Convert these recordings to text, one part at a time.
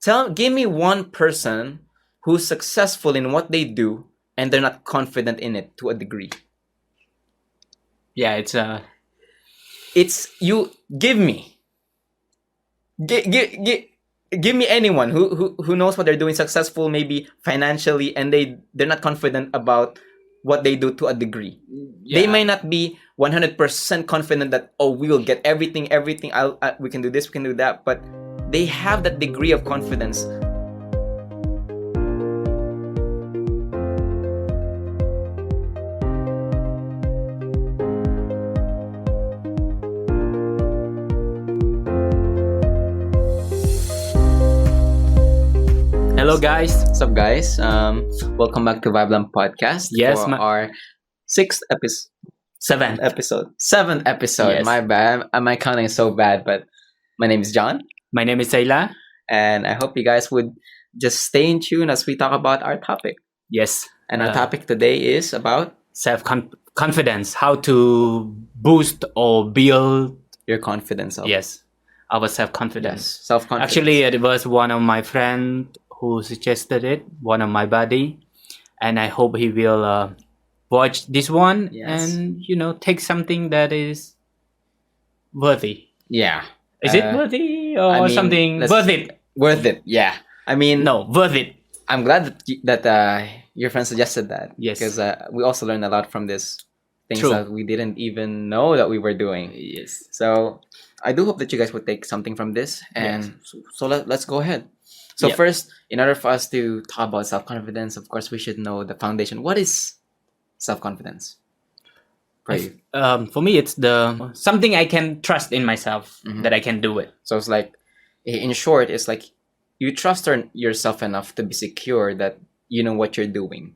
Give me one person who's successful in what they do and they're not confident in it to a degree. Yeah, It's you. Give me. Give me anyone who knows what they're doing, successful maybe financially, and they're not confident about what they do to a degree. yeah. They may not be 100% confident that we will get everything. We can do this, we can do that, but they have that degree of confidence. Hello, guys. What's up, guys? Welcome back to VibeLamp podcast. Yes, for our sixth episode. Seventh. Seventh episode. Yes. My bad. My counting is so bad, but my name is John, My name is Sayla. and I hope you guys would just stay in tune as we talk about our topic. Yes. And our topic today is about Self-confidence. How to boost or build, your confidence. yes, our self-confidence. Yes, self-confidence. Actually, it was one of my friends who suggested it, one of my buddy. And I hope he will watch this one Yes. and, take something that is worthy. yeah, Is it worthy or I mean, something let's- worth it? worth it. Yeah, I mean, No, worth it. I'm glad that your friend suggested that. Yes. because we also learned a lot from this. Things True. that we didn't even know that we were doing. Yes. So I do hope that you guys would take something from this, and so let's go ahead. So Yep. first, in order for us to talk about self-confidence, of course, we should know the foundation. What is self-confidence? For you? For me, it's the something I can trust in myself Mhm. that I can do it. So it's like, in short, it's like you trust yourself enough to be secure that you know what you're doing,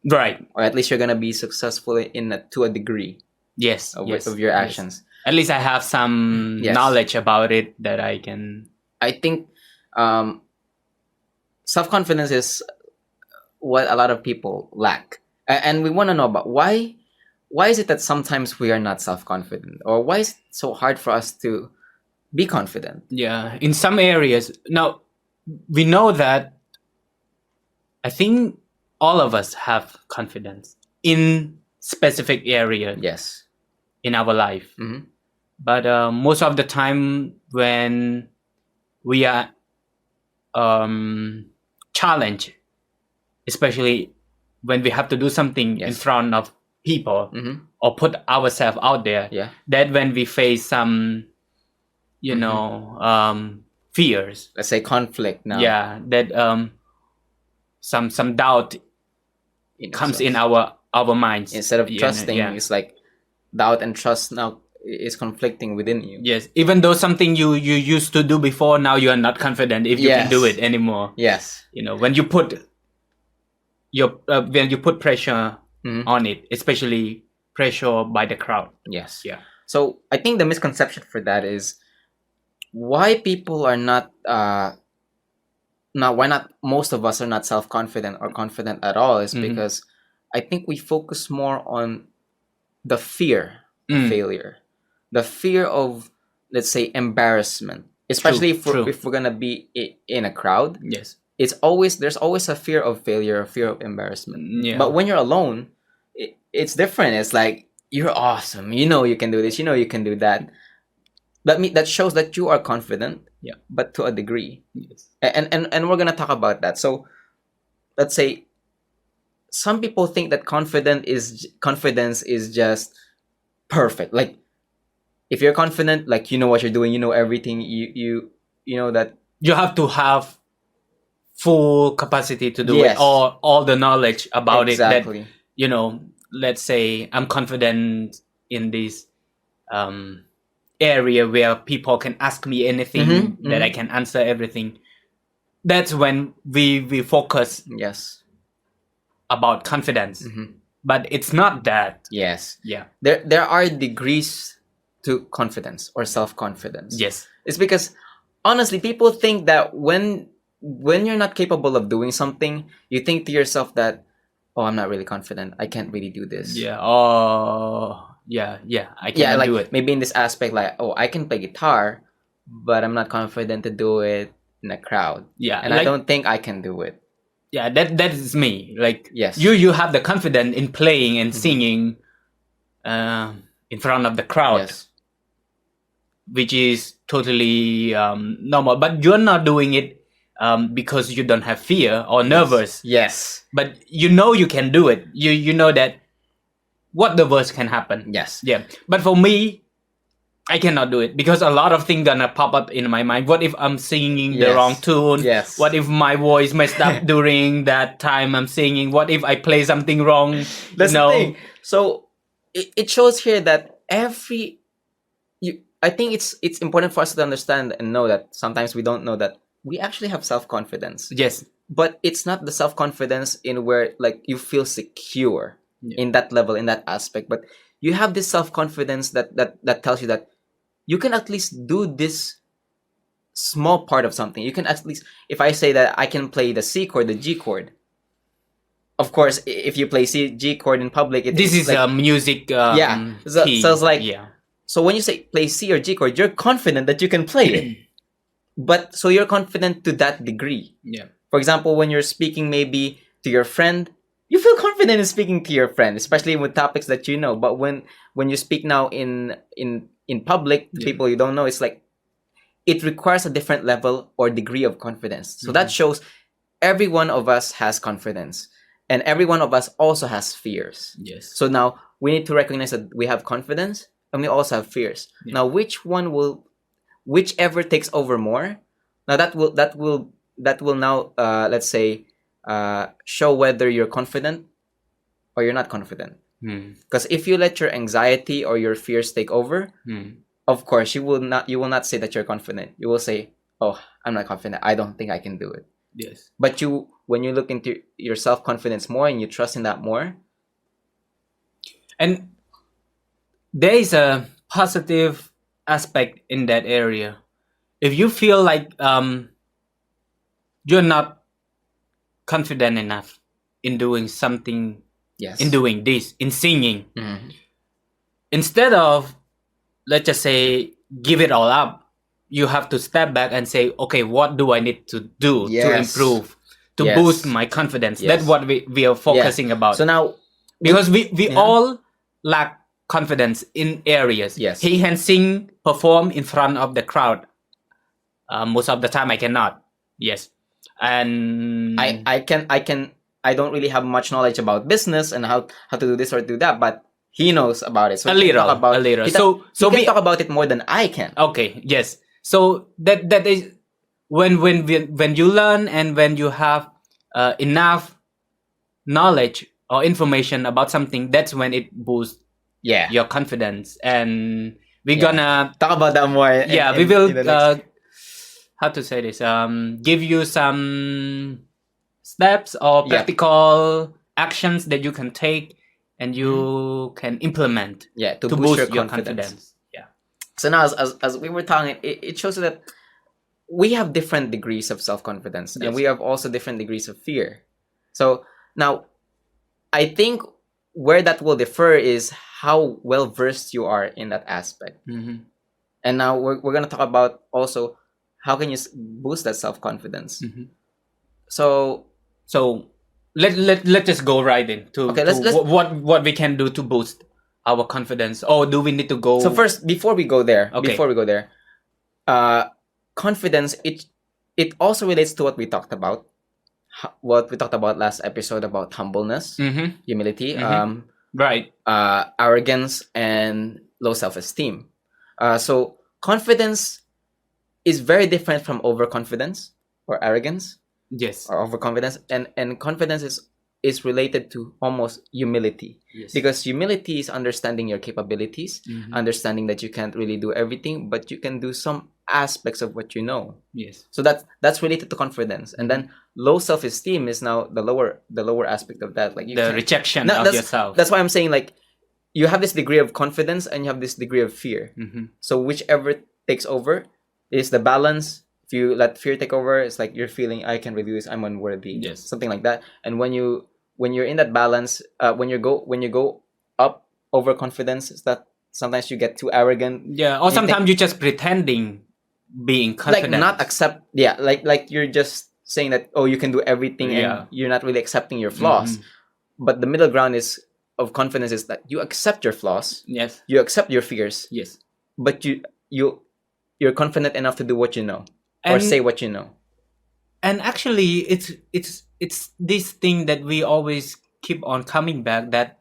Right. or at least you're gonna be successful to a degree Yes. of, yes. of your yes. actions. At least I have some Yes. knowledge about it that I can. I think self-confidence is what a lot of people lack, and we want to know about why is it that sometimes we are not self-confident, or why is it so hard for us to be confident? Yeah. In some areas, now we know that. I think all of us have confidence in specific area Yes. in our life, Mhm. but most of the time when we are challenged, especially when we have to do something in Yes. front of people Mhm. or put ourselves out there, Yeah. that when we face some, fears, Let's say conflict now. yeah, that some doubt comes in our minds. Instead of Yeah, trusting, yeah. it's like doubt and trust now is conflicting within you. Yes, even though something you used to do before, now you are not confident if you can do Yes. it anymore. Yes. When you put pressure Mhm. on it, especially pressure by the crowd. Yes. Yeah. So I think the misconception for that is why people are not why not most of us are not self-confident or confident at all is Mhm. because I think we focus more on the fear of failure, the fear of, let's say, embarrassment, especially True. if we're gonna be in a crowd. Yes. There's always a fear of failure, a fear of embarrassment. Yeah. But when you're alone, it's different. It's like you're awesome. You know you can do this. You know you can do that. That shows that you are confident. Yeah. But to a degree. Yes. And we're gonna talk about that. So let's say some people think that confidence is just perfect. Like if you're confident, like you know what you're doing, you know everything. You know that. You have to have full capacity to do Yes. it, or all the knowledge about Exactly. it. That let's say I'm confident in this area where people can ask me anything, Mhm, that mhm. I can answer everything. That's when we focus Yes. about confidence. Mhm. But it's not that. Yes. Yeah. There are degrees to confidence or self-confidence. Yes. It's because honestly, people think that when you're not capable of doing something, you think to yourself that, oh, I'm not really confident. I can't really do this. Yeah. Oh. Yeah. I Yeah, cannot like do it. maybe in this aspect, like, oh, I can play guitar, but I'm not confident to do it in a crowd. Yeah, And I don't think I can do it. Yeah, that is me. Like, Yes. you have the confidence in playing and singing in front of the crowd, Yes. which is totally normal. But you're not doing it because you don't have fear or nervous. Yes. But you know you can do it. You know that what the worst can happen. Yes. Yeah. But for me, I cannot do it because a lot of things gonna pop up in my mind. What if I'm singing the Yes. wrong tune? Yes. What if my voice messed up during that time I'm singing? What if I play something wrong? That's the thing. So it shows here that I think it's important for us to understand and know that sometimes we don't know that we actually have self-confidence. Yes. But it's not the self-confidence in where like you feel secure in that level, in that aspect. But you have this self-confidence that tells you that you can at least do this small part of something. You can at least, if I say that I can play the C chord, the G chord. Of course, if you play G chord in public, This is like, a music. Yeah. So it's like, so when you say play C or G chord, you're confident that you can play it. But so you're confident to that degree. Yeah. For example, when you're speaking maybe to your friend, you feel confident in speaking to your friend, especially with topics that you know. But when you speak now in public to people you don't know, it's like it requires a different level or degree of confidence. So that shows every one of us has confidence, and every one of us also has fears. Yes. So now we need to recognize that we have confidence and we also have fears. Yeah. Now, whichever takes over more, now that will now let's say show whether you're confident or you're not confident. Because if you let your anxiety or your fears take over, of course you will not say that you're confident. You will say, oh, I'm not confident, I don't think I can do it. Yes. But when you look into your self-confidence more and you trust in that more, and there is a positive aspect in that area. If you feel like you're not confident enough in doing something, in doing this, in singing, instead of, let's just say, give it all up, you have to step back and say, okay, what do I need to do to improve, to boost my confidence? That's what we are focusing about. So now, because we all lack confidence in areas. He can sing, perform in front of the crowd. Most of the time I cannot. Yes. And I don't really have much knowledge about business and how to do this or do that, but he knows about it. So a little. So we talk about it more than I can. Okay. Yes. So that is when you learn and when you have enough knowledge or information about something, that's when it boosts your confidence. And we're gonna talk about that more. We will how to say this? Give you some steps or practical actions that you can take and you can implement to boost your confidence. Yeah. So now, as we were talking, it shows that we have different degrees of self-confidence and we have also different degrees of fear. So now, I think where that will differ is how well versed you are in that aspect. And now we're going to talk about also how can you boost that self-confidence. So let's just go right into let's what we can do to boost our confidence. Or do we need to go? So first, before we go there, confidence, it also relates to what we talked about last episode about humbleness, humility, right, arrogance, and low self-esteem. So confidence is very different from overconfidence or arrogance. Yes. Or overconfidence, and confidence is related to almost humility. Because humility is understanding your capabilities, understanding that you can't really do everything, but you can do some aspects of what you know. So that's related to confidence. And then low self-esteem is now the lower aspect of that, like the rejection of yourself. That's why I'm saying, like, you have this degree of confidence and you have this degree of fear. So whichever takes over is the balance. If you let fear take over, it's like you're feeling, I can really do this, I'm unworthy, something like that. And when you're in that balance, when you go up overconfidence, it's that sometimes you get too arrogant. Or sometimes you're just pretending being confident. Like not accept, yeah, like you're just saying that, oh, you can do everything, Yeah. and you're not really accepting your flaws. But the middle ground is of confidence is that you accept your flaws, Yes. you accept your fears, Yes. but you're confident enough to do what you know or And say what you know. and actually it's this thing that we always keep on coming back, that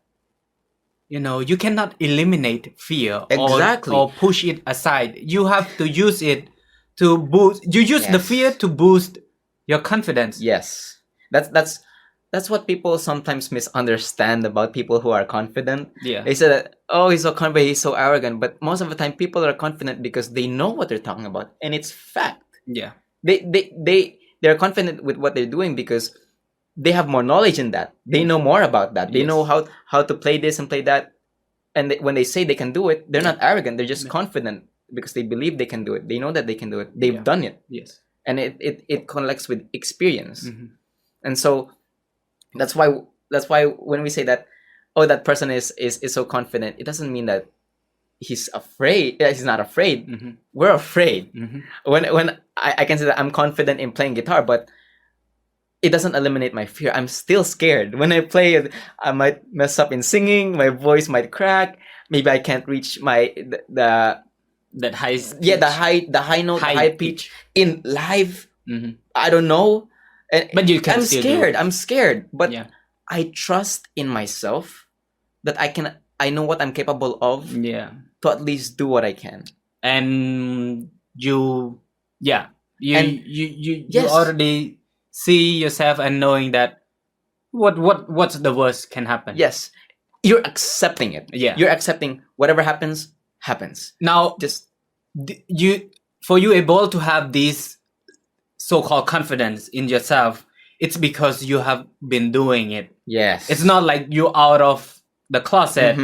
you cannot eliminate fear Exactly. or push it aside. You have to use it to boost. You use the Yes. fear to boost your confidence. Yes, that's what people sometimes misunderstand about people who are confident. Yeah. They say that, oh, he's so confident, he's so arrogant, but most of the time people are confident because they know what they're talking about, and it's fact. Yeah. They're confident with what they're doing because they have more knowledge in that. They know more about that. They Yes. know how to play this and play that. And when they say they can do it, they're not arrogant. They're just confident because they believe they can do it. They know that they can do it. They've done it. Yes. And it connects with experience. And so that's why when we say that, oh, that person is so confident, it doesn't mean that he's afraid. He's not afraid. We're afraid. When I can say that I'm confident in playing guitar, but it doesn't eliminate my fear. I'm still scared. When I play, I might mess up in singing. My voice might crack. Maybe I can't reach that high the high note, high pitch in live. I don't know. But you can. I'm scared. I'm scared. But yeah. I trust in myself that I know what I'm capable of. Yeah. To at least do what I can. And you yes. already see yourself and knowing that what's the worst can happen. Yes. You're accepting it. Yeah. You're accepting whatever happens. Now, just you able to have this so-called confidence in yourself, it's because you have been doing it. Yes. It's not like you're out of the closet,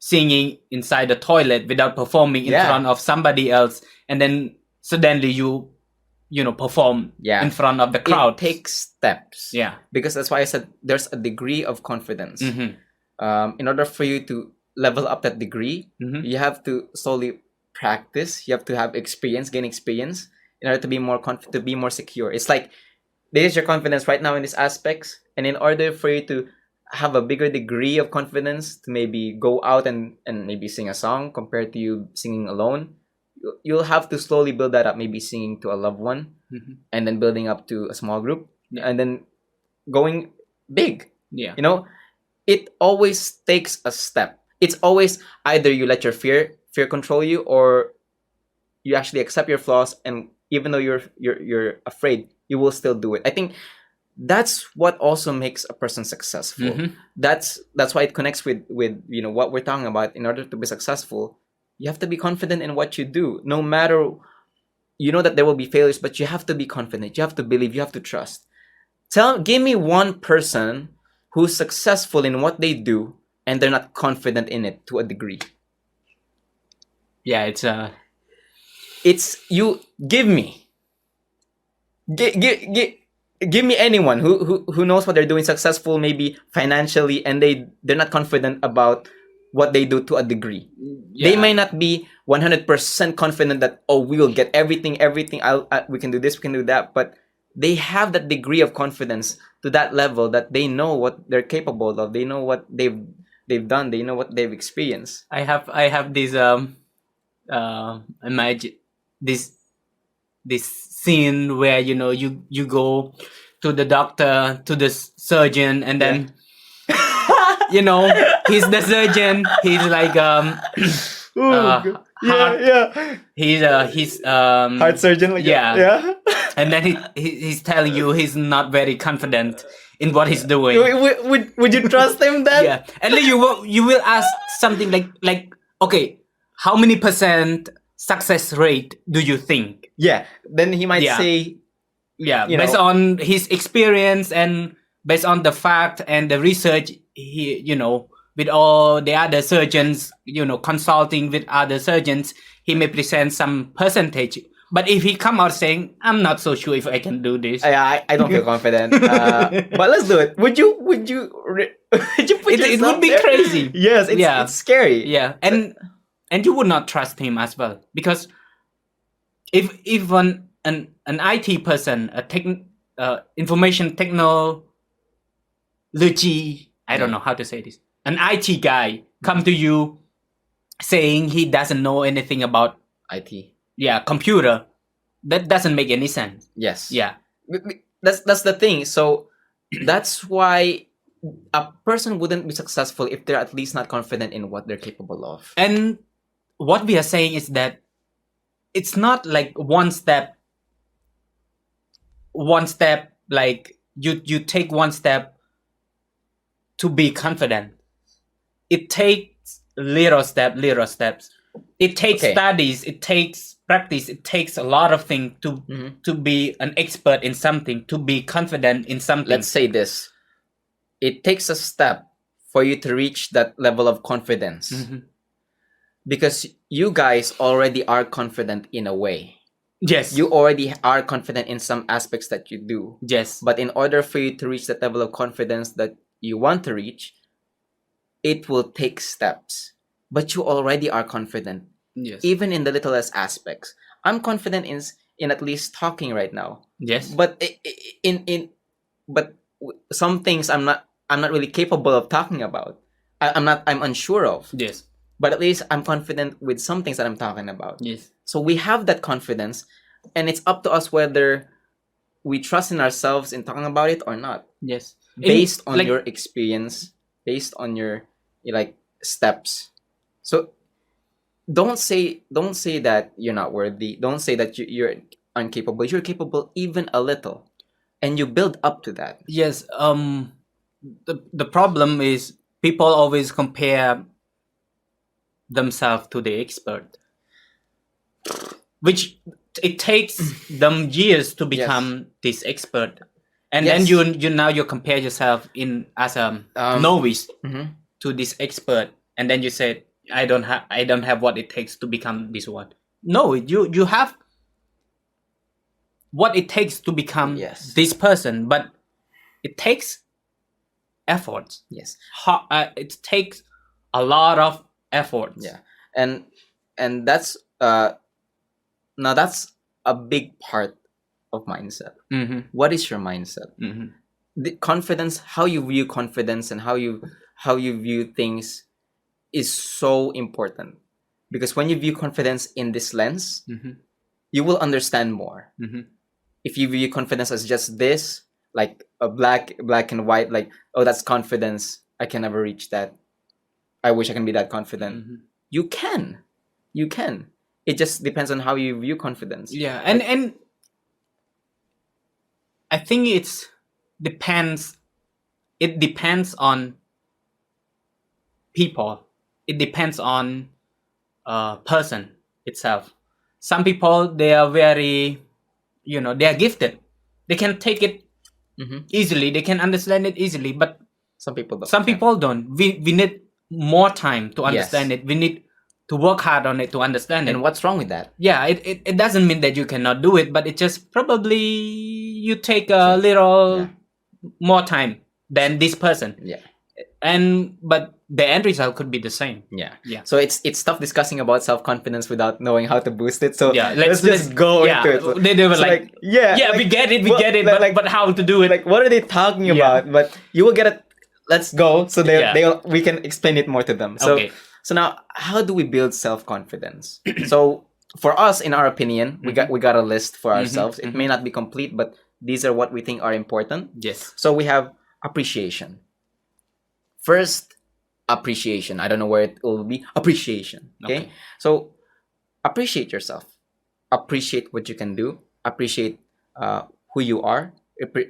singing inside the toilet without performing in front of somebody else, and then suddenly you perform in front of the crowd. It takes steps. Yeah. Because that's why I said there's a degree of confidence. In order for you to level up that degree, you have to slowly practice. You have to have experience, gain experience in order to be more to be more secure. It's like this is your confidence right now in these aspects, and in order for you to have a bigger degree of confidence to maybe go out and maybe sing a song compared to you singing alone, you'll have to slowly build that up, maybe singing to a loved one, and then building up to a small group, and then going big. Yeah. It always takes a step. It's always either you let your fear control you, or you actually accept your flaws, and even though you're afraid, you will still do it. I think that's what also makes a person successful. That's why it connects with what we're talking about. In order to be successful, you have to be confident in what you do. No matter, that there will be failures, but you have to be confident. You have to believe. You have to trust. Give me one person who's successful in what they do and they're not confident in it to a degree. Yeah, it's you. Give me anyone who knows what they're doing, successful maybe financially, and they're not confident about what they do to a degree. They may not be 100% confident that, oh, we'll get everything. We can do this, we can do that, but they have that degree of confidence to that level that they know what they're capable of. They know what they've done. They know what they've experienced. I have this imagine this scene where you go to the doctor, to the surgeon, and then he's the surgeon. He's like he's heart surgeon. And then he's telling you he's not very confident in what he's doing. Would you trust him then? Yeah, and then you will ask something like, okay, how many percent success rate do you think? Yeah, then he might say, based on his experience and based on the fact and the research, he with all the other surgeons, consulting with other surgeons, he may present some percentage. But if he come out saying, I'm not so sure if I can do this. I don't feel confident. But let's do it. Would you put it would be there? Crazy. Yes, it's scary. Yeah. And you would not trust him as well, because if an IT person, information technology, I don't know how to say this, an IT guy come to you saying he doesn't know anything about IT. Yeah, computer. That doesn't make any sense. Yes. Yeah. That's the thing. So that's why a person wouldn't be successful if they're at least not confident in what they're capable of. And what we are saying is that it's not like one step, like you take one step to be confident. It takes little steps. It takes studies, it takes practice, it takes a lot of things to be an expert in something, to be confident in something. Let's say this. It takes a step for you to reach that level of confidence. Because you guys already are confident in a way. Yes. You already are confident in some aspects that you do. Yes. But in order for you to reach that level of confidence that you want to reach, it will take steps. But you already are confident. Yes. Even in the littlest aspects. I'm confident in at least talking right now. Yes. But but some things I'm not really capable of talking about. I'm unsure of. Yes. But at least I'm confident with some things that I'm talking about. Yes. So we have that confidence, and it's up to us whether we trust in ourselves in talking about it or not. Yes. Based on your experience, based on your steps. So don't say that you're not worthy. Don't say that you're incapable. You're capable even a little, and you build up to that. Yes. The problem is people always compare themselves to the expert, which it takes them years to become this expert, and then you compare yourself in as a novice to this expert, and then you say I don't have what it takes to become this one. No, you have what it takes to become this person, but it takes effort. Yes. It takes a lot of effort. Yeah. And that's now that's a big part of mindset. What is your mindset? The confidence, how you view confidence and how you view things is so important, because when you view confidence in this lens, you will understand more. If you view confidence as just this, like a black and white, like, oh, that's confidence, I can never reach that, I wish I can be that confident. You can. It just depends on how you view confidence. Yeah, and I think it depends on people. It depends on person itself. Some people, they are very, they are gifted. They can take it easily. They can understand it easily. But some people don't. People don't. We need more time to understand it. We need to work hard on it to understand it. And what's wrong with that? Yeah, it doesn't mean that you cannot do it, but it just probably you take a little more time than this person. Yeah. But the end result could be the same. Yeah. So it's tough discussing about self-confidence without knowing how to boost it. So let's just go into it. So, they were like we get it, but how to do it? Like, what are they talking about? But you will get it. Let's go. So we can explain it more to them. So now, how do we build self-confidence? So for us, in our opinion, we got a list for ourselves. It may not be complete, but these are what we think are important. Yes. So we have appreciation. First, appreciation. I don't know where it will be. Appreciation. Okay? So appreciate yourself. Appreciate what you can do. Appreciate who you are.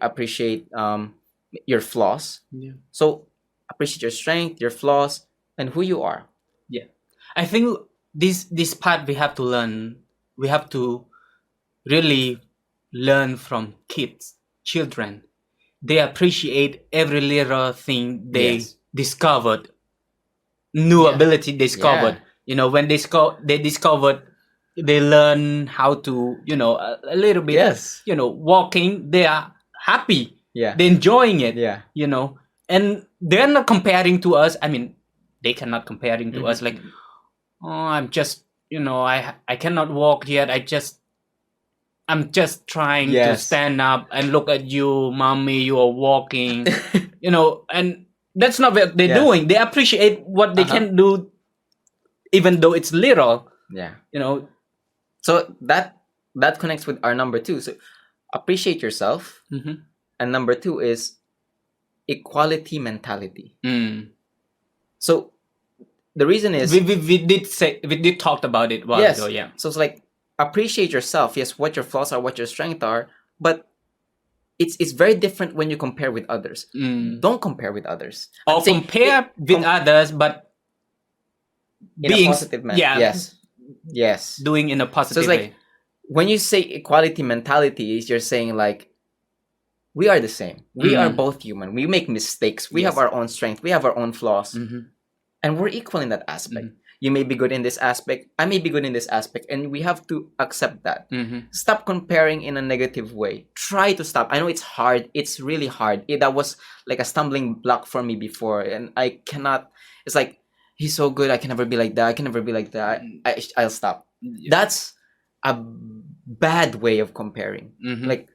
Appreciate your flaws. Yeah. So appreciate your strength, your flaws, and who you are. Yeah. I think this part we have to learn. We have to really learn from children. They appreciate every little thing they discovered, new ability discovered. When they discovered, they learn how to, a little bit, walking, they are happy. Yeah. They're enjoying it. Yeah. And they're not comparing to us. I mean, they cannot comparing to us like, oh, I'm just, I cannot walk yet. I just I'm just trying to stand up and look at you, mommy, you are walking, and that's not what they're doing. They appreciate what they can do, even though it's little. Yeah. So that connects with our number 2. So appreciate yourself. And number 2 is equality mentality. So the reason is we did talk about it while ago. Yeah. So it's like, appreciate yourself. Yes, what your flaws are, what your strengths are, but it's very different when you compare with others. Don't compare with others. Or compare with others, but in a positive manner. Yeah. Yes. Doing in a positive so it's way. Like, when you say equality mentality, you're saying like, we are the same. We are both human. We make mistakes. We have our own strength. We have our own flaws. And we're equal in that aspect. You may be good in this aspect. I may be good in this aspect. And we have to accept that. Stop comparing in a negative way. Try to stop. I know it's hard. It's really hard. That was like a stumbling block for me before. And I cannot. It's like, he's so good. I can never be like that. I can never be like that. I'll stop. That's a bad way of comparing. Like,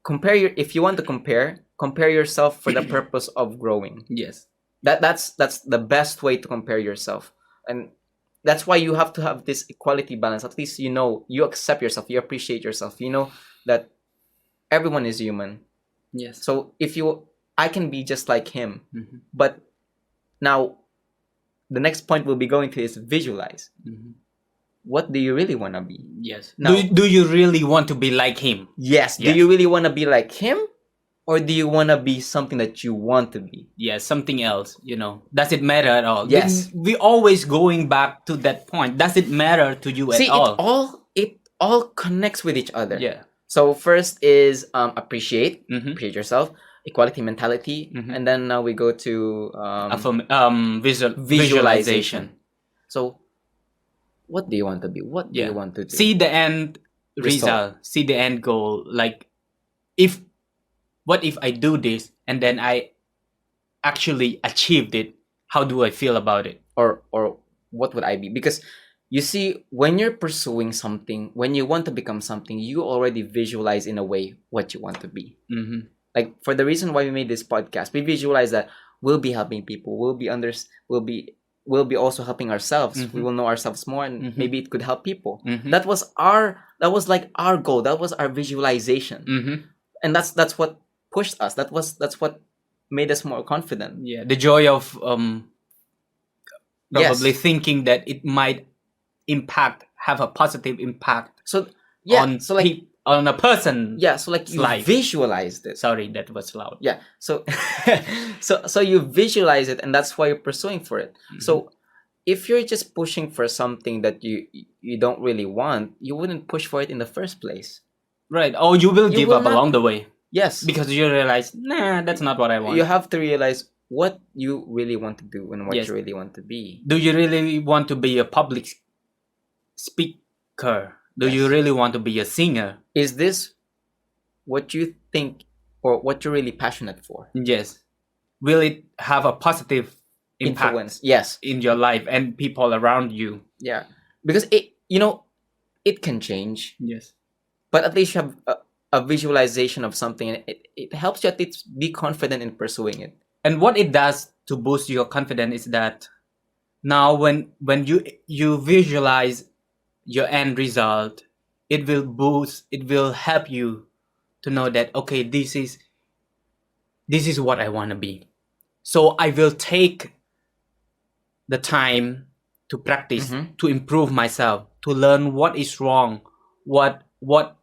if you want to compare yourself for the purpose of growing. Yes. That's the best way to compare yourself. And that's why you have to have this equality balance. At least you accept yourself, you appreciate yourself, that everyone is human. Yes. So I can be just like him. But now the next point we'll be going to is visualize. What do you really want to be? Yes. Now, do you really want to be like him? Yes. Do you really want to be like him? Or do you want to be something that you want to be? Yes, something else, Does it matter at all? Yes. We always going back to that point. Does it matter to you at all? It all connects with each other. Yeah. So first is appreciate yourself, equality mentality, and then now we go to visualization. So what do you want to be? What do you want to do? See the end result. See the end goal. Like, what if I do this and then I actually achieved it? How do I feel about it? Or what would I be? Because you see, when you're pursuing something, when you want to become something, you already visualize in a way what you want to be. Like, for the reason why we made this podcast, we visualize that we'll be helping people. We'll be also helping ourselves. We will know ourselves more, and maybe it could help people. That was like our goal. That was our visualization, and that's what pushed us. That's what made us more confident. Yeah, the joy of probably thinking that it might have a positive impact. So on a person. Yeah, so like you visualized it. Sorry, that was loud. Yeah, so so you visualize it, and that's why you're pursuing for it. So if you're just pushing for something that you don't really want, you wouldn't push for it in the first place. Right. Or you will give up along the way. Yes. Because you realize, that's not what I want. You have to realize what you really want to do and what you really want to be. Do you really want to be a public speaker? Do you really want to be a singer? Is this what you think or what you're really passionate for? Yes. Will it have a positive impact in your life and people around you? Yeah. Because it can change. Yes. But at least you have a visualization of something, and it helps you at least be confident in pursuing it. And what it does to boost your confidence is that now when you visualize your end result, it will help you to know that, okay, this is what I want to be. So I will take the time to practice, to improve myself, to learn what is wrong, what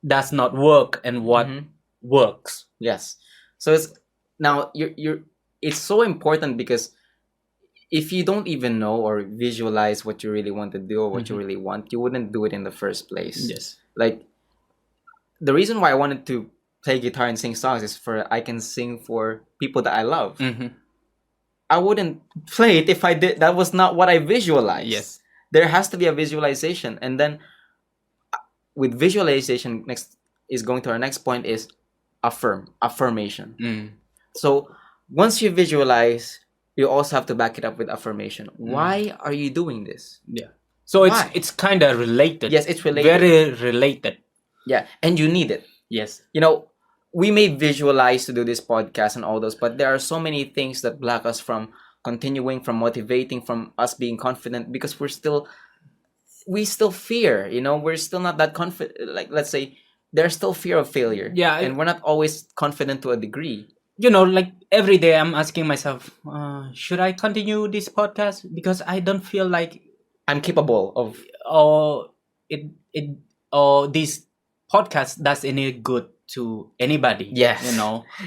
does not work, and what works. Yes. So it's so important, because if you don't even know or visualize what you really want to do or what you really want, you wouldn't do it in the first place. Yes. Like, the reason why I wanted to play guitar and sing songs is I can sing for people that I love. I wouldn't play it if I did. That was not what I visualized. Yes. There has to be a visualization. And then with visualization, next is going to our next point is affirmation. So once you visualize, you also have to back it up with affirmation. Why are you doing this? Yeah. So it's kind of related. Yes, it's related. Very related. Yeah, and you need it. Yes. We may visualize to do this podcast and all those, but there are so many things that block us from continuing, from motivating, from us being confident, because we still fear. We're still not that confident. Like, let's say there's still fear of failure. Yeah, and we're not always confident to a degree. Like every day I'm asking myself, should I continue this podcast? Because I don't feel like I'm capable of, or this podcast does any good to anybody. Yes.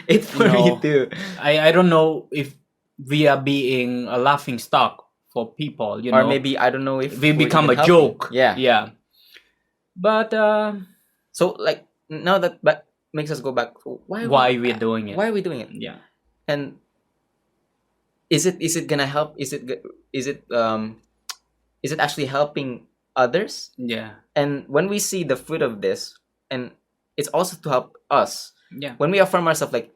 It's for me too. I don't know if we are being a laughing stock for people, or maybe I don't know if we become a even joke. helping. Yeah. But so, like, now that makes us go back to why we're doing it. Why are we doing it? Yeah. And is it gonna help? Is it actually helping others? Yeah. And when we see the fruit of this, and it's also to help us. Yeah. When we affirm ourselves, like,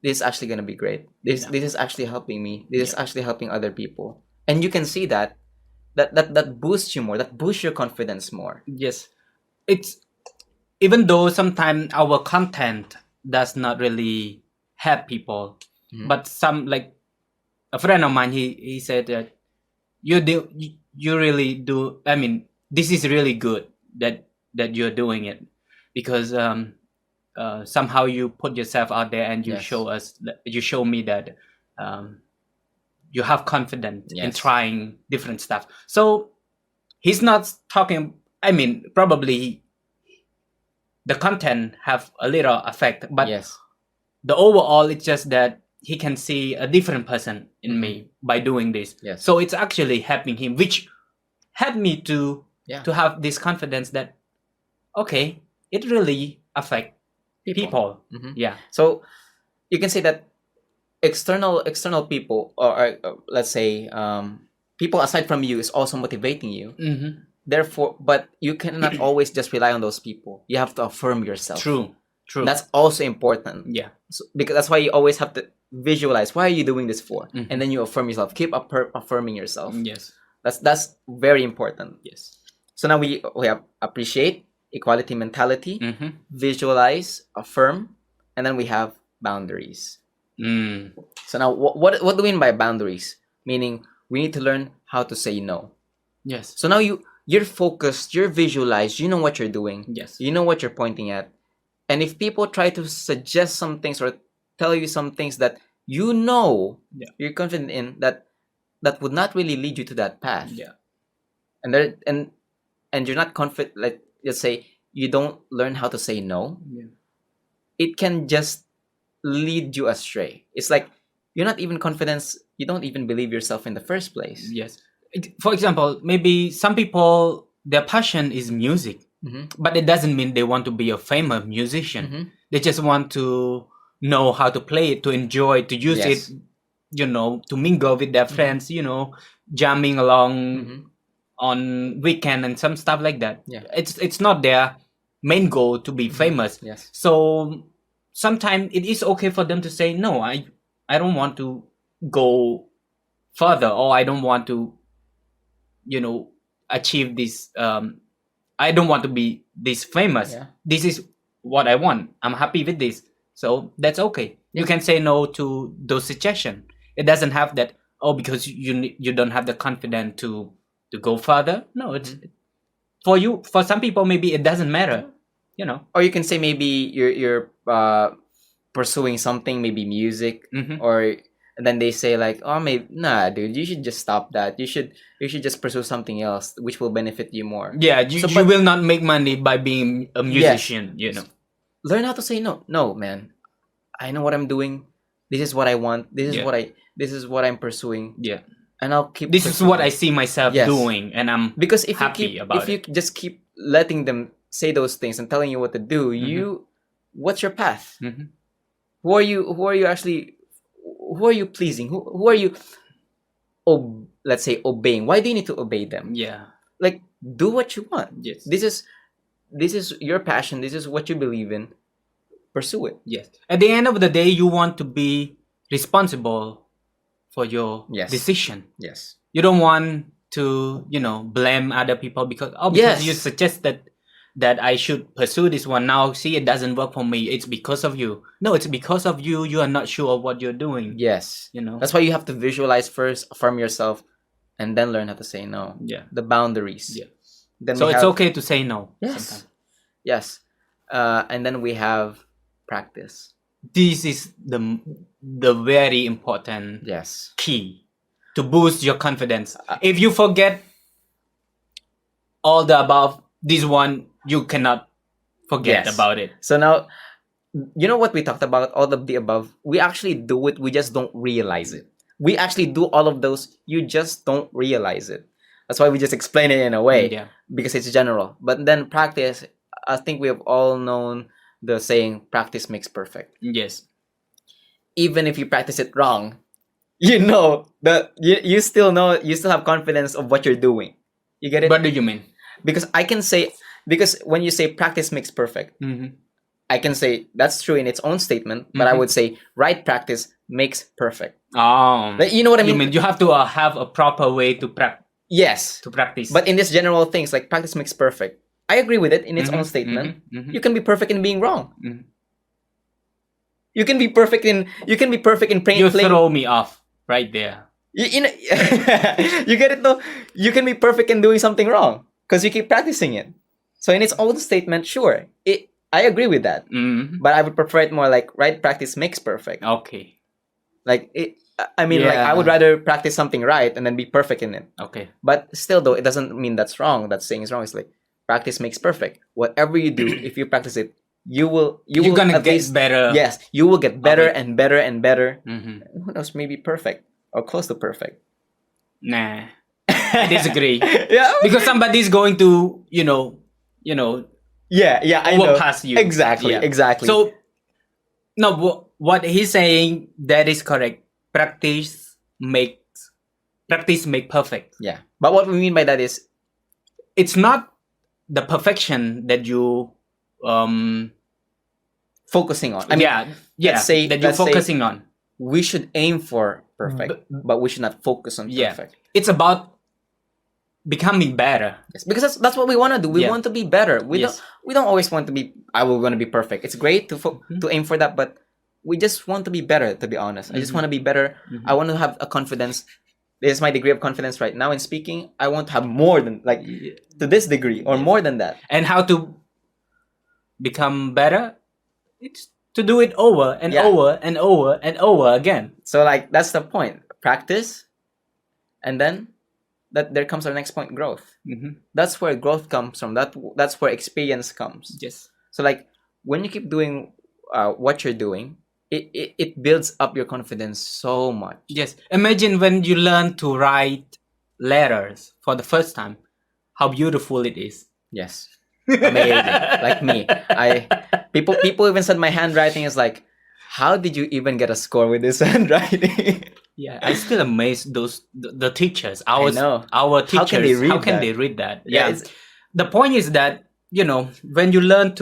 this is actually gonna be great. This is actually helping me. This is actually helping other people. And you can see that boosts you more. That boosts your confidence more. Yes. It's even though sometimes our content does not really help people, but some, like a friend of mine, he said that you really do. I mean, this is really good that you're doing it, because somehow you put yourself out there and you show me that you have confidence in trying different stuff. So he's not talking. I mean, probably the content have a little effect, but the overall, it's just that he can see a different person in me by doing this. So it's actually helping him, which helped me to have this confidence that, okay, it really affects people. Yeah. So you can say that external people, or let's say people aside from you, is also motivating you. Therefore, but you cannot always just rely on those people. You have to affirm yourself. True. That's also important. Yeah. So, because that's why you always have to visualize, why are you doing this for, and then you affirm yourself. Keep affirming yourself. Yes. That's very important. Yes. So now we have appreciate, equality mentality, visualize, affirm, and then we have boundaries. So now what do we mean by boundaries? Meaning we need to learn how to say no. Yes. So now you're focused, you're visualized, you know what you're doing. Yes. You know what you're pointing at. And if people try to suggest some things or tell you some things that you're confident in, that would not really lead you to that path. Yeah. And you're not confident, like, let's say you don't learn how to say no. Yeah. It can just lead you astray. It's like you're not even confident, you don't even believe yourself in the first place. Yes. For example, maybe some people, their passion is music, but it doesn't mean they want to be a famous musician. They just want to know how to play it, to enjoy, to use it, to mingle with their friends, jamming along on weekend and some stuff like that. Yeah. It's not their main goal to be famous. Yes. So sometimes it is okay for them to say, no, I don't want to go further, or I don't want to achieve this. I don't want to be this famous. Yeah. This is what I want. I'm happy with this. So that's okay. Yeah. You can say no to those suggestions. It doesn't have that, because you don't have the confidence to go further. No, it's for you. For some people, maybe it doesn't matter. Or you can say maybe you're pursuing something, maybe music, or and then they say like, oh, maybe nah, dude, you should just stop that. You should just pursue something else which will benefit you more. Yeah, you will not make money by being a musician. Learn how to say no. No, man, I know what I'm doing. This is what I want. This is what I'm pursuing. Yeah, and I'll keep. This is what I see myself doing, and I'm because if happy if you just keep letting them say those things and telling you what to do, what's your path? Who are you actually? Who are you pleasing? Who are you? Let's say obeying. Why do you need to obey them? Yeah, like, do what you want. Yes, this is your passion. This is what you believe in. Pursue it. Yes. At the end of the day, you want to be responsible for your decision. Yes. You don't want to, blame other people because you suggested that I should pursue this one. Now, see, it doesn't work for me. It's because of you. No, it's because of you. You are not sure of what you're doing. Yes. You know? That's why you have to visualize first, affirm yourself, and then learn how to say no. Yeah. The boundaries. Yeah. Then so it's okay to say no. Yes. Sometimes. Yes. And then we have practice. This is the very important key to boost your confidence. If you forget all the above, this one you cannot forget about it. So now, you know what we talked about, all of the above, we actually do it, we just don't realize it. We actually do all of those, you just don't realize it. That's why we just explain it in a way, because it's general. But then practice, I think we have all known the saying, practice makes perfect. Yes. Even if you practice it wrong, you know that you still know, you still have confidence of what you're doing. You get it? What do you mean? Because I can say, because when you say practice makes perfect, I can say that's true in its own statement, but I would say right practice makes perfect. Oh, you know what I mean? You mean you have to have a proper way to practice? Yes, to practice. But in this general things like practice makes perfect, I agree with it in its own statement. You can be perfect in being wrong. You can be perfect in playing. You throw me off right there. You know, you get it though. You can be perfect in doing something wrong because you keep practicing it. So in its own statement, sure, I agree with that. But I would prefer it more like right practice makes perfect. Okay. Like it. I mean, like I would rather practice something right and then be perfect in it. Okay. But still, though, it doesn't mean that's wrong. That saying is wrong. It's like practice makes perfect. Whatever you do, if you practice it, you're gonna get better. Yes, you will get better and better and better. Who knows? Maybe perfect or close to perfect. Nah, I disagree. Yeah, because somebody's going to, Yeah, I walk know. past you. Exactly. So, no, what he's saying, that is correct. Practice make perfect. Yeah, but what we mean by that is, it's not the perfection that you focusing on. I mean, let's say that you're focusing on. We should aim for perfect, but we should not focus on perfect. It's about becoming better. Yes, because that's what we want to do. We want to be better. We don't always want to be. I will want to be perfect. It's great to aim for that, but we just want to be better. To be honest, I just want to be better. I want to have a confidence. This is my degree of confidence right now in speaking. I want to have more than to this degree or more than that. And how to become better? It's to do it over and over and over and over again. So that's the point. Practice, and then there comes our next point: growth. That's where growth comes from. That's where experience comes. Yes. So when you keep doing what you're doing, it builds up your confidence so much. Yes. Imagine when you learn to write letters for the first time, how beautiful it is. Yes. Amazing. Like me. People even said my handwriting is like, how did you even get a score with this handwriting? Yeah, I still amaze the teachers. I know. Our teachers. How can they read that? Yeah. The point is that, when you learn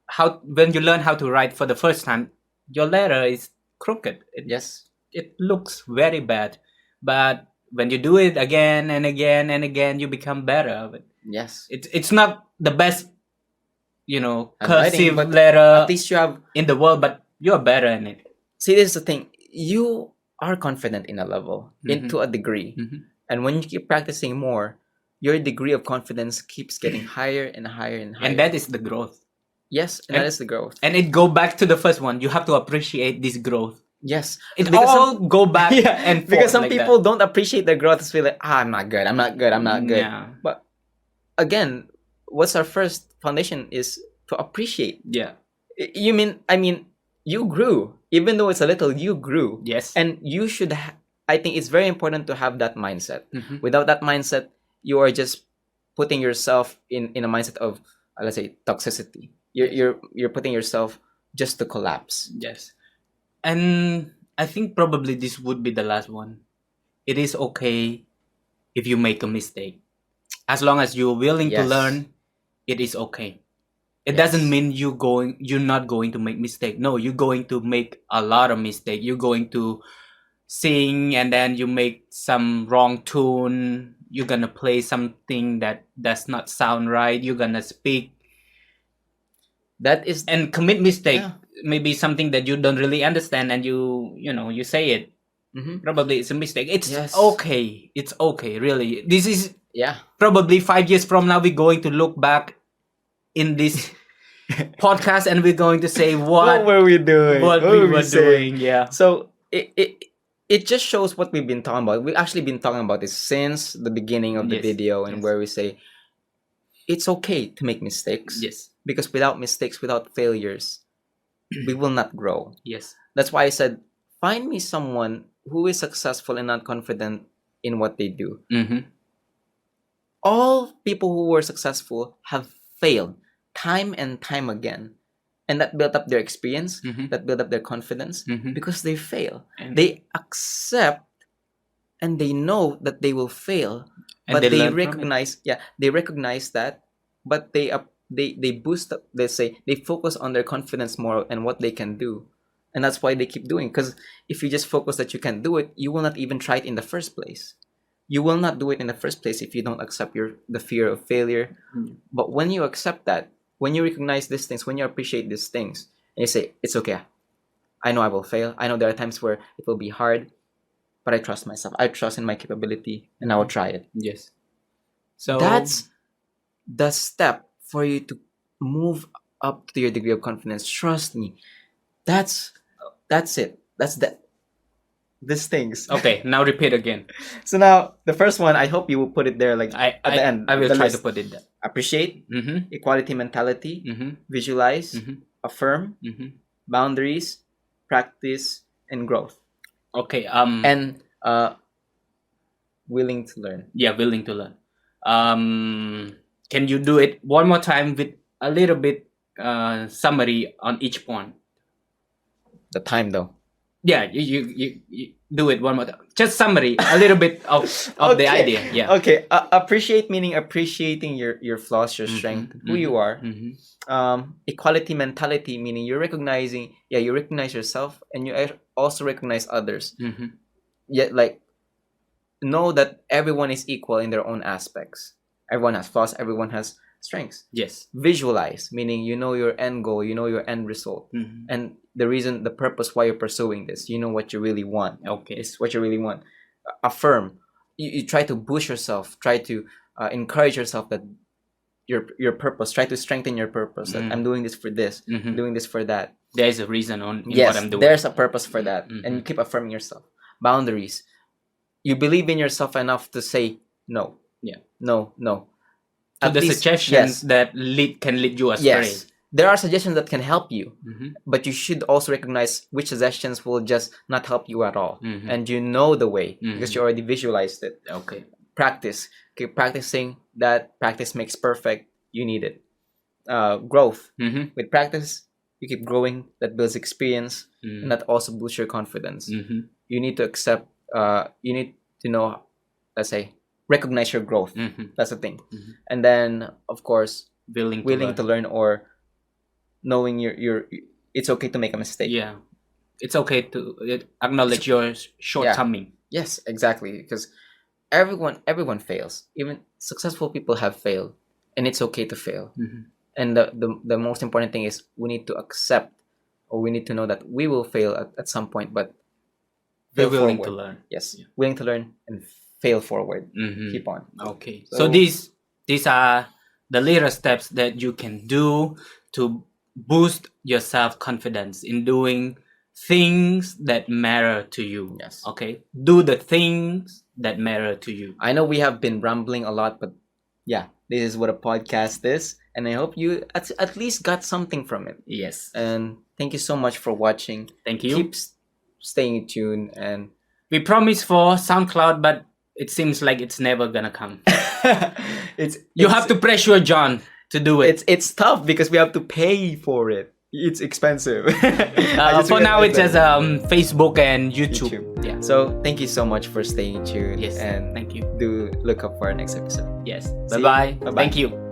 how to write for the first time, your letter is crooked. It looks very bad. But when you do it again and again and again, you become better. But yes. It's not the best, cursive letter at least you have in the world, but you're better in it. See, this is the thing. You are confident in a level, into a degree. And when you keep practicing more, your degree of confidence keeps getting higher and higher and higher. And that is the growth. Yes, and that is the growth. And it go back to the first one. You have to appreciate this growth. Yes. It all go back and forth. Because some people don't appreciate their growth. It's feel like, I'm not good. Yeah. But again, what's our first foundation is to appreciate. Yeah. You grew. Even though it's a little, you grew. Yes. And you should, I think it's very important to have that mindset. Without that mindset, you are just putting yourself in a mindset of, let's say, toxicity. You're putting yourself just to collapse. Yes. And I think probably this would be the last one. It is okay if you make a mistake. As long as you're willing to learn, it is okay. It doesn't mean you're not going to make mistake. No, you're going to make a lot of mistake. You're going to sing and then you make some wrong tune. You're gonna play something that does not sound right. You're gonna speak That is, and commit mistake. Maybe something that you don't really understand, and you say it. Probably it's a mistake. It's okay. It's okay. Really, this is probably 5 years from now we're going to look back in this podcast and we're going to say what were we doing? What we were doing. Yeah. So it just shows what we've been talking about. We've actually been talking about this since the beginning of the video, and where we say it's okay to make mistakes. Yes. Because without mistakes, without failures, we will not grow. Yes. That's why I said, find me someone who is successful and not confident in what they do. All people who were successful have failed time and time again. And that built up their experience, that built up their confidence, because they fail. And they accept and they know that they will fail, but they recognize, they recognize that, but they boost up, they say, they focus on their confidence more and what they can do. And that's why they keep doing. Because if you just focus that you can do it, you will not even try it in the first place. You will not do it in the first place if you don't accept the fear of failure. But when you accept that, when you recognize these things, when you appreciate these things, and you say, it's okay. I know I will fail. I know there are times where it will be hard, but I trust myself. I trust in my capability, and I will try it. Yes. So that's the step for you to move up to your degree of confidence. Trust me. That's it. That's these things. Okay, now repeat again. So now the first one, I hope you will put it there, like at the end. I will try to put it there. Appreciate, equality mentality, visualize, affirm, boundaries, practice, and growth. Okay. And willing to learn. Yeah, willing to learn. Can you do it one more time with a little bit summary on each point? The time though. Yeah, you do it one more time. Just summary, a little bit of the idea. Yeah. Okay. Appreciate meaning appreciating your flaws, your strength, who you are. Equality mentality meaning you recognize yourself and you also recognize others. Yet, like, know that everyone is equal in their own aspects. Everyone has flaws. Everyone has strengths. Yes. Visualize meaning you know your end goal, you know your end result, and the purpose why you're pursuing this. You know what you really want. Okay, it's what you really want. Affirm. You try to boost yourself. Try to encourage yourself that your purpose. Try to strengthen your purpose. That I'm doing this for this. I'm doing this for that. There's a reason in yes, what I'm doing. There's a purpose for that, and you keep affirming yourself. Boundaries. You believe in yourself enough to say no. Yeah. No. So the suggestions that can lead you astray. Yes. There are suggestions that can help you, but you should also recognize which suggestions will just not help you at all. And you know the way because you already visualized it. Okay. Practice. Keep practicing. That practice makes perfect. You need it. Growth. With practice, you keep growing. That builds experience, and that also boosts your confidence. You need to accept. You need to know. Let's say, recognize your growth. That's the thing. And then, of course, willing to learn, or knowing it's okay to make a mistake. Yeah, it's okay to acknowledge your shortcoming. Yeah. Yes, exactly. Because everyone fails. Even successful people have failed, and it's okay to fail. And the most important thing is we need to accept, or we need to know that we will fail at some point, but we're willing to learn. Yes, willing to learn and fail forward. Keep on. Okay. So these are the little steps that you can do to boost your self-confidence in doing things that matter to you. Yes. Okay. Do the things that matter to you. I know we have been rambling a lot, but yeah, this is what a podcast is, and I hope you at least got something from it. Yes. And thank you so much for watching. Thank you. Keep staying tuned, and we promise for SoundCloud, but it seems like it's never gonna come. You have to pressure John to do it. It's tough because we have to pay for it. It's expensive. For now, it's just Facebook and YouTube. Yeah. So thank you so much for staying tuned. Yes. And thank you. Do look up for our next episode. Yes. Bye-bye. Bye-bye. Thank you.